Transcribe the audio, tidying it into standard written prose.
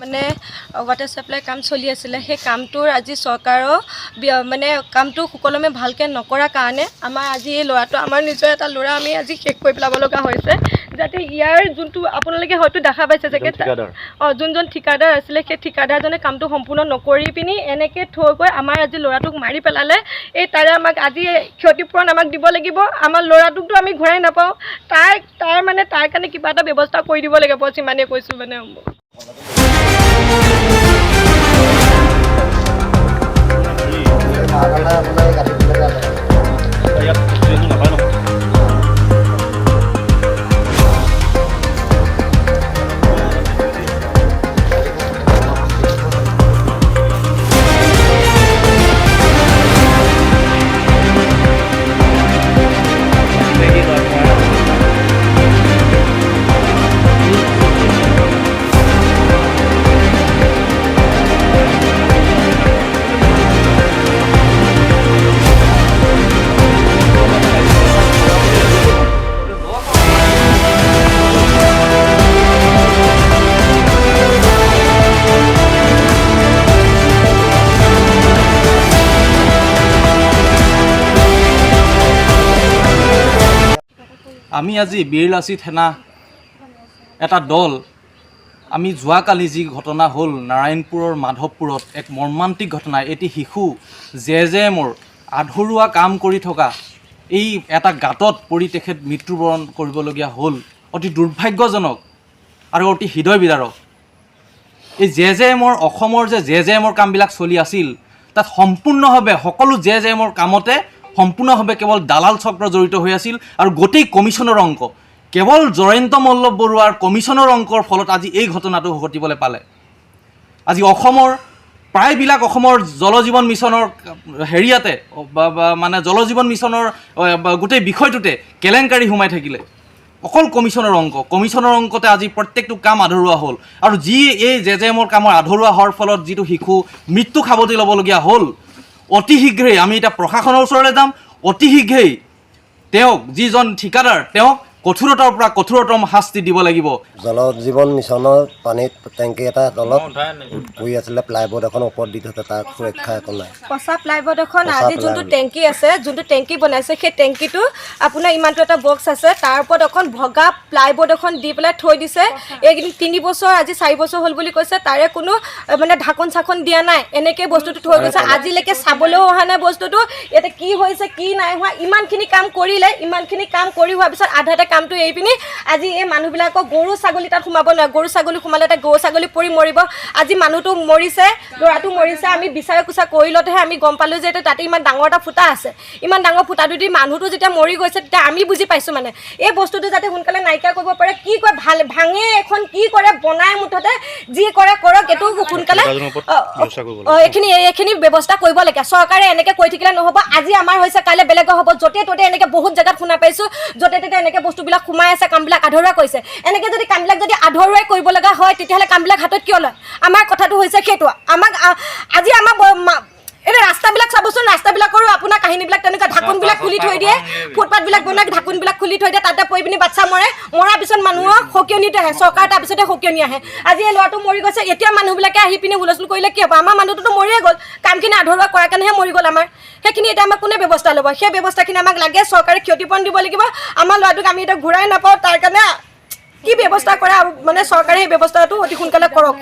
মানে water supply কাম চলি আছিলে সেই কামটোৰ আজি চৰকাৰৰ মানে কামটো সুকলমে ভালকৈ নকৰা কাৰণে আমাৰ আজি এই ল'ৰাটো আমাৰ নিজৰ এটা ল'ৰা আমি আজি শেষ কৰি পেলাব লগা হৈছে যাতে ইয়াৰ যোনটো আপোনালোকে হয়তো দেখা পাইছে চাগে যোনজন ঠিকাদাৰ আছিলে সেই ঠিকাদাৰজনে কামটো সম্পূৰ্ণ নকৰি পিনি এনেকৈ থৈ গৈ আমাৰ আজি ল'ৰাটোক মাৰি পেলালে এই তাৰে আমাক আজি ক্ষতিপূৰণ আমাক দিব লাগিব আমাৰ ল'ৰাটোকতো আমি ঘূৰাই নাপাওঁ তাৰ কাৰণে কিবা এটা ব্যৱস্থা কৰি দিব লাগিব যিমানে কৈছোঁ মানে আমি আজি বীৰলাচি থানা এটা দল আমি যোৱাকালি যি ঘটনা হ'ল নাৰায়ণপুৰৰ মাধৱপুৰত এক মৰ্মান্তিক ঘটনা এটি শিশু জেজেএমৰ আধৰুৱা কাম কৰি থকা এই এটা গাঁতত পৰি তেখেত মৃত্যুবৰণ কৰিবলগীয়া হ'ল অতি দুৰ্ভাগ্যজনক আৰু অতি হৃদয় বিদাৰক এই জেজেএমৰ অসমৰ যে জেজেএমৰ কামবিলাক চলি আছিল তাত সম্পূৰ্ণভাৱে সকলো জেজেএমৰ কামতে সম্পূৰ্ণভাৱে কেৱল দালাল চক্ৰ জড়িত হৈ আছিল আৰু গোটেই কমিশ্যনৰ অংক কেৱল জয়ন্ত মল্ল বৰুৱাৰ কমিশ্যনৰ অংকৰ ফলত আজি এই ঘটনাটো ঘটিবলৈ পালে আজি অসমৰ প্ৰায়বিলাক অসমৰ জল জীৱন মিছনৰ হেৰিয়াতে মানে জল জীৱন মিছনৰ গোটেই বিষয়টোতে কেলেংকাৰী সোমাই থাকিলে অকল কমিশ্যনৰ অংকতে আজি প্ৰত্যেকটো কাম আধৰুৱা হ'ল আৰু যি এই জেজেএমৰ কামৰ আধৰুৱা হোৱাৰ ফলত যিটো শিশু মৃত্যু সাৱটি ল'বলগীয়া হ'ল অতি শীঘ্ৰেই আমি এতিয়া প্ৰশাসনৰ ওচৰলৈ যাম অতি শীঘ্ৰেই তেওঁক যিজন ঠিকাদাৰ তেওঁক কঠোৰতাৰ পৰা কঠোৰতম শাস্তি দিব লাগিব জল জীৱন মিছনৰ পানীত টেংকি এটা তলত পৰি আছিলে প্লাইবোৰ্ড এখন ওপৰত দি থৈছে তাৰ সুৰক্ষা একো নাই পচা প্লাইবোৰ্ড এখন আজি যোনটো টেংকি আছে যোনটো টেংকি বনাইছে সেই টেংকিটো আপোনাৰ ইমানটো এটা বক্স আছে তাৰ ওপৰত এখন ভগা প্লাইবোৰ্ড এখন দি পেলাই থৈ দিছে এইখিনি 3 বছৰ আজি 4 বছৰ হ'ল বুলি কৈছে তাৰে কোনো মানে ঢাকন চাকন দিয়া নাই এনেকৈ বস্তুটো থৈ গৈছে আজিলৈকে চাবলৈও অহা নাই বস্তুটো ইয়াতে কি হৈছে কি নাই হোৱা ইমানখিনি কাম কৰিলে ইমানখিনি কাম কৰি হোৱাৰ পিছত আধাতে কামটো এৰি পিনি আজি এই মানুহবিলাকক গৰু ছাগলী তাত সোমাব নোৱাৰে গৰু ছাগলী সোমালে তাত গৰু ছাগলী পৰি মৰিব আজি মানুহটো মৰিছে ল'ৰাটো মৰিছে আমি বিচাৰ কুচা কৰিলতেহে আমি গম পালোঁ যে তাতে ইমান ডাঙৰ এটা ফুটা আছে ইমান ডাঙৰ ফুটাটো দি মানুহটো যেতিয়া মৰি গৈছে তেতিয়া আমি বুজি পাইছোঁ মানে এই বস্তুটো যাতে সোনকালে নাইকিয়া কৰিব পাৰে কি কয় ভাঙে এখন কি কৰে বনাই মুঠতে যি কৰে কৰক এইটো সোনকালে এইখিনি ব্যৱস্থা কৰিব লাগে চৰকাৰে এনেকৈ কৈ থাকিলে নহ'ব আজি আমাৰ হৈছে কাইলৈ বেলেগৰ হ'ব য'তে ত'তে এনেকৈ বহুত জেগাত শুনা পাইছোঁ য'তে ত'তে এনেকৈ বস্তুবিলাক সোমাই আছে কামবিলাক আধৰুৱা কৰিছে এনেকৈ যদি কামবিলাক যদি আধৰুৱাই কৰিব লগা হয় তেতিয়াহ'লে কামবিলাক হাতত কিয় লয় আমাৰ কথাটো হৈছে সেইটো আমাক আজি আমাৰ এই ৰাস্তাবিলাক চাবচোন ৰাস্তাবিলাকৰো আপোনাৰ কাহিনীবিলাক তেনেকুৱা ঢাকোনবিলাক খুলি থৈ দিয়ে ফুটপাথবিলাক বনাই ঢাকোনবিলাক খুলি থৈ দিয়ে তাতে পৰি পিনি বাচ্চা মৰে মৰাৰ পিছত মানুহক সকিয়নিত আহে চৰকাৰ তাৰপিছতে সকিয়নি আহে আজি এই ল'ৰাটো মৰি গৈছে এতিয়া মানুহবিলাকে আহি পিনি হুলস্থুল কৰিলে কি হ'ব আমাৰ মানুহটোতো মৰিয়ে গ'ল কামখিনি আধৰুৱা কৰাৰ কাৰণেহে মৰি গ'ল আমাৰ সেইখিনি এতিয়া আমাক কোনে ব্যৱস্থা ল'ব সেই ব্যৱস্থাখিনি আমাক লাগে চৰকাৰে ক্ষতিপূৰণ দিব লাগিব আমাৰ ল'ৰাটোক আমি এতিয়া ঘূৰাই নাপাওঁ তাৰ কাৰণে কি ব্যৱস্থা কৰে মানে চৰকাৰে সেই ব্যৱস্থাটো অতি সোনকালে কৰক